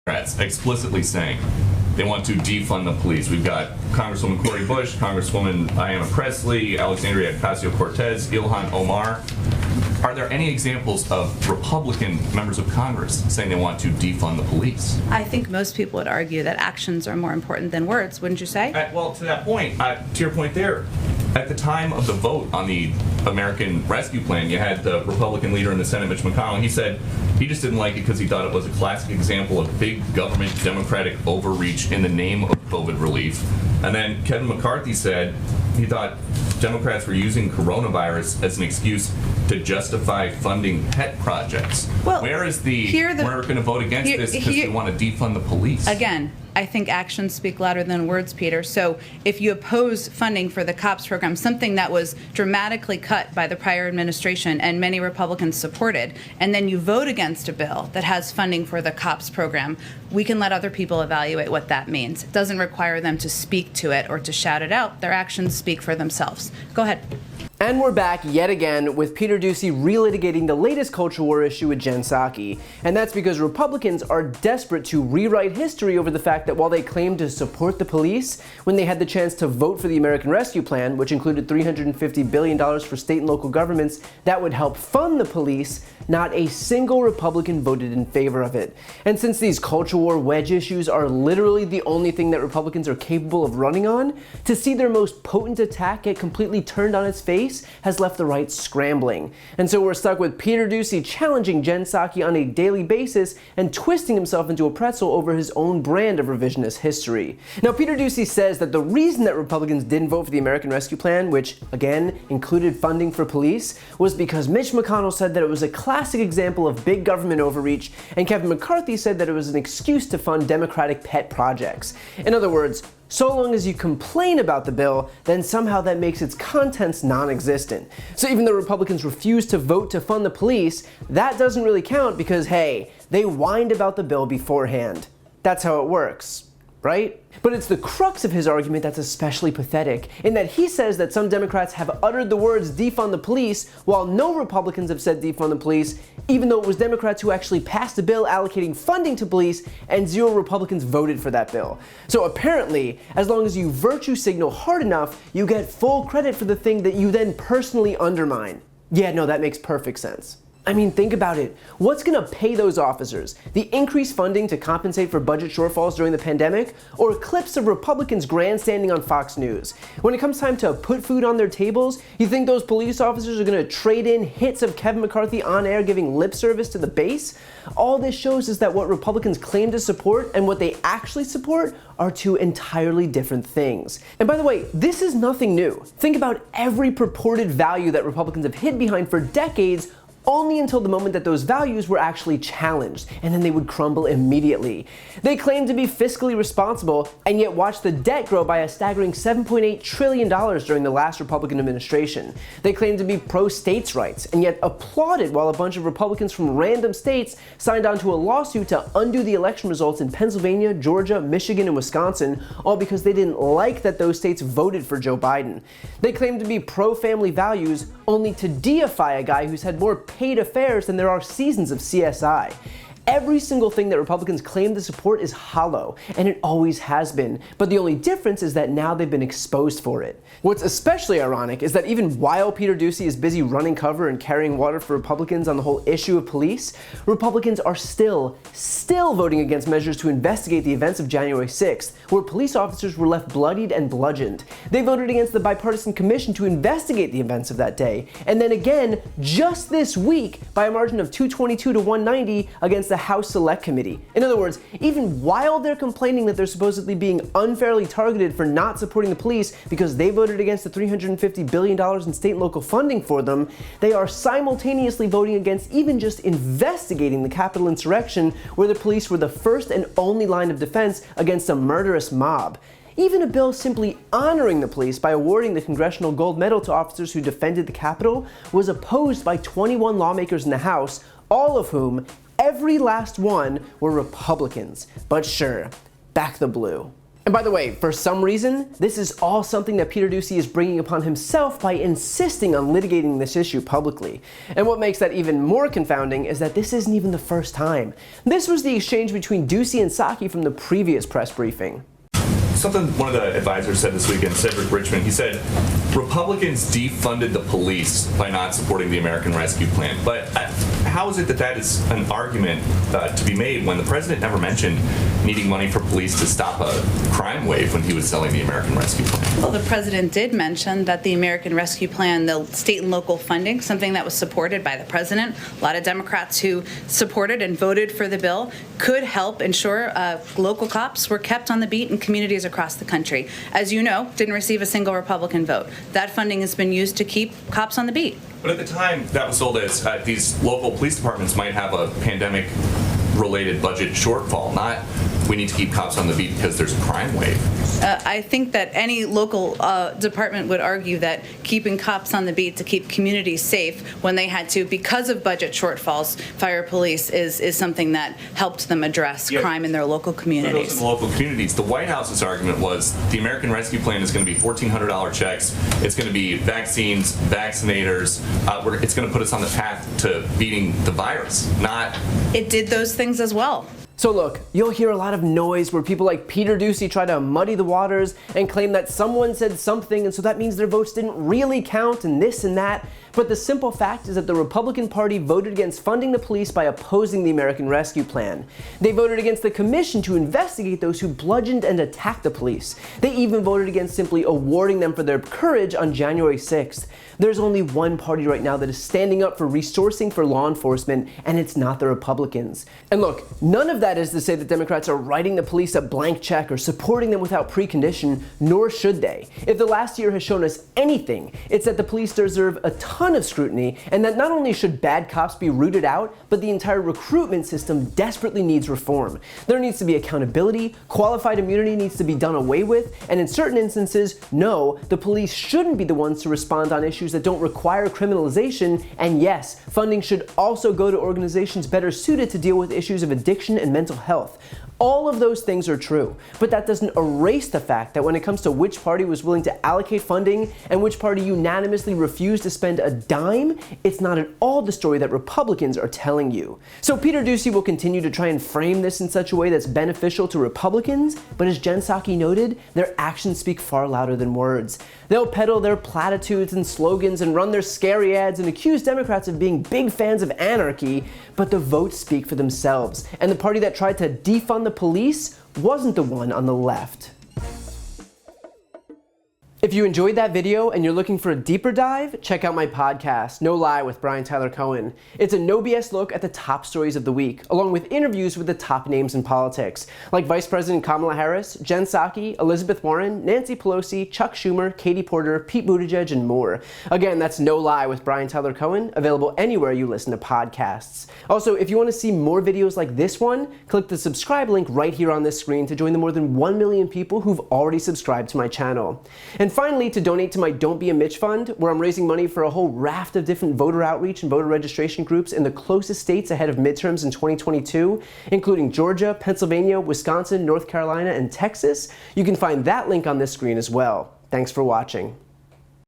Democrats explicitly saying they want to defund the police. We've got Congresswoman Cori Bush, Congresswoman Ayanna Pressley, Alexandria Ocasio-Cortez, Ilhan Omar. Are there any examples of Republican members of Congress saying they want to defund the police? I think most people would argue that actions are more important than words, wouldn't you say? Well, to that point, to your point there, at the time of the vote on the American Rescue Plan, you had the Republican leader in the Senate, Mitch McConnell. He said he just didn't like it because he thought it was a classic example of big government Democratic overreach in the name of COVID relief. And then Kevin McCarthy said he thought Democrats were using coronavirus as an excuse to justify funding pet projects. Well, where is we're going to vote against this because we want to defund the police? Again, I think actions speak louder than words, Peter. So if you oppose funding for the COPS program, something that was dramatically cut by the prior administration and many Republicans supported, and then you vote against a bill that has funding for the COPS program, we can let other people evaluate what that means. It doesn't require them to speak to it or to shout it out. Their actions speak for themselves. Go ahead. And we're back yet again with Peter Doocy relitigating the latest culture war issue with Jen Psaki. And that's because Republicans are desperate to rewrite history over the fact that while they claim to support the police, when they had the chance to vote for the American Rescue Plan, which included $350 billion for state and local governments that would help fund the police, not a single Republican voted in favor of it. And since these culture war wedge issues are literally the only thing that Republicans are capable of running on, to see their most potent attack get completely turned on its face has left the right scrambling. And so we're stuck with Peter Doocy challenging Jen Psaki on a daily basis and twisting himself into a pretzel over his own brand of revisionist history. Now, Peter Doocy says that the reason that Republicans didn't vote for the American Rescue Plan, which again included funding for police, was because Mitch McConnell said that it was a classic example of big government overreach, and Kevin McCarthy said that it was an excuse to fund Democratic pet projects. In other words, so long as you complain about the bill, then somehow that makes its contents non-existent. So even though Republicans refuse to vote to fund the police, that doesn't really count because, hey, they whined about the bill beforehand. That's how it works, right? But it's the crux of his argument that's especially pathetic, in that he says that some Democrats have uttered the words defund the police, while no Republicans have said defund the police, even though it was Democrats who actually passed a bill allocating funding to police, and 0 Republicans voted for that bill. So apparently, as long as you virtue signal hard enough, you get full credit for the thing that you then personally undermine. Yeah, no, that makes perfect sense. I mean, think about it. What's going to pay those officers? The increased funding to compensate for budget shortfalls during the pandemic? Or clips of Republicans grandstanding on Fox News? When it comes time to put food on their tables, you think those police officers are going to trade in hits of Kevin McCarthy on air giving lip service to the base? All this shows is that what Republicans claim to support and what they actually support are two entirely different things. And by the way, this is nothing new. Think about every purported value that Republicans have hid behind for decades, only until the moment that those values were actually challenged, and then they would crumble immediately. They claim to be fiscally responsible, and yet watch the debt grow by a staggering $7.8 trillion during the last Republican administration. They claim to be pro-states' rights, and yet applauded while a bunch of Republicans from random states signed on to a lawsuit to undo the election results in Pennsylvania, Georgia, Michigan, and Wisconsin, all because they didn't like that those states voted for Joe Biden. They claim to be pro-family values, only to deify a guy who's had more paid affairs than there are seasons of CSI. Every single thing that Republicans claim to support is hollow, and it always has been, but the only difference is that now they've been exposed for it. What's especially ironic is that even while Peter Doocy is busy running cover and carrying water for Republicans on the whole issue of police, Republicans are still voting against measures to investigate the events of January 6th, where police officers were left bloodied and bludgeoned. They voted against the bipartisan commission to investigate the events of that day, and then again, just this week, by a margin of 222 to 190 against the House Select Committee. In other words, even while they're complaining that they're supposedly being unfairly targeted for not supporting the police because they voted against the $350 billion in state and local funding for them, they are simultaneously voting against even just investigating the Capitol insurrection, where the police were the first and only line of defense against a murderous mob. Even a bill simply honoring the police by awarding the Congressional Gold Medal to officers who defended the Capitol was opposed by 21 lawmakers in the House, all of whom, every last one, were Republicans. But sure, back the blue. And by the way, for some reason, this is all something that Peter Doocy is bringing upon himself by insisting on litigating this issue publicly. And what makes that even more confounding is that this isn't even the first time. This was the exchange between Doocy and Psaki from the previous press briefing. Something one of the advisors said this weekend, Cedric Richmond, he said, Republicans defunded the police by not supporting the American Rescue Plan. But how is it that that is an argument to be made when the president never mentioned needing money for police to stop a crime wave when he was selling the American Rescue Plan? Well, the president did mention that the American Rescue Plan, the state and local funding, something that was supported by the president, a lot of Democrats who supported and voted for the bill, could help ensure local cops were kept on the beat in communities across the country. As you know, didn't receive a single Republican vote. That funding has been used to keep cops on the beat. But at the time, that was sold as these local police departments might have a pandemic-related budget shortfall, not we need to keep cops on the beat because there's a crime wave. I think that any local department would argue that keeping cops on the beat to keep communities safe when they had to, because of budget shortfalls, fire police is something that helped them address crime in their local communities. For those in the local communities, the White House's argument was the American Rescue Plan is going to be $1,400 checks. It's going to be vaccines, vaccinators. It's going to put us on the path to beating the virus, not... It did those things as well. So look, you'll hear a lot of noise where people like Peter Doocy try to muddy the waters and claim that someone said something and so that means their votes didn't really count and this and that. But the simple fact is that the Republican Party voted against funding the police by opposing the American Rescue Plan. They voted against the commission to investigate those who bludgeoned and attacked the police. They even voted against simply awarding them for their courage on January 6th. There's only one party right now that is standing up for resourcing for law enforcement, and it's not the Republicans. And look, none of that is to say that Democrats are writing the police a blank check or supporting them without precondition, nor should they. If the last year has shown us anything, it's that the police deserve a ton of scrutiny, and that not only should bad cops be rooted out, but the entire recruitment system desperately needs reform. There needs to be accountability, qualified immunity needs to be done away with, and in certain instances, no, the police shouldn't be the ones to respond on issues that don't require criminalization, and yes, funding should also go to organizations better suited to deal with issues of addiction and mental health. All of those things are true, but that doesn't erase the fact that when it comes to which party was willing to allocate funding and which party unanimously refused to spend a dime, it's not at all the story that Republicans are telling you. So Peter Doocy will continue to try and frame this in such a way that's beneficial to Republicans, but as Jen Psaki noted, their actions speak far louder than words. They'll peddle their platitudes and slogans and run their scary ads and accuse Democrats of being big fans of anarchy, but the votes speak for themselves, and the party that tried to defund the police wasn't the one on the left. If you enjoyed that video and you're looking for a deeper dive, check out my podcast, No Lie with Brian Tyler Cohen. It's a no BS look at the top stories of the week, along with interviews with the top names in politics, like Vice President Kamala Harris, Jen Psaki, Elizabeth Warren, Nancy Pelosi, Chuck Schumer, Katie Porter, Pete Buttigieg, and more. Again, that's No Lie with Brian Tyler Cohen, available anywhere you listen to podcasts. Also, if you want to see more videos like this one, click the subscribe link right here on this screen to join the more than 1 million people who've already subscribed to my channel. And finally, to donate to my Don't Be a Mitch Fund, where I'm raising money for a whole raft of different voter outreach and voter registration groups in the closest states ahead of midterms in 2022, including Georgia, Pennsylvania, Wisconsin, North Carolina, and Texas. You can find that link on this screen as well. Thanks for watching.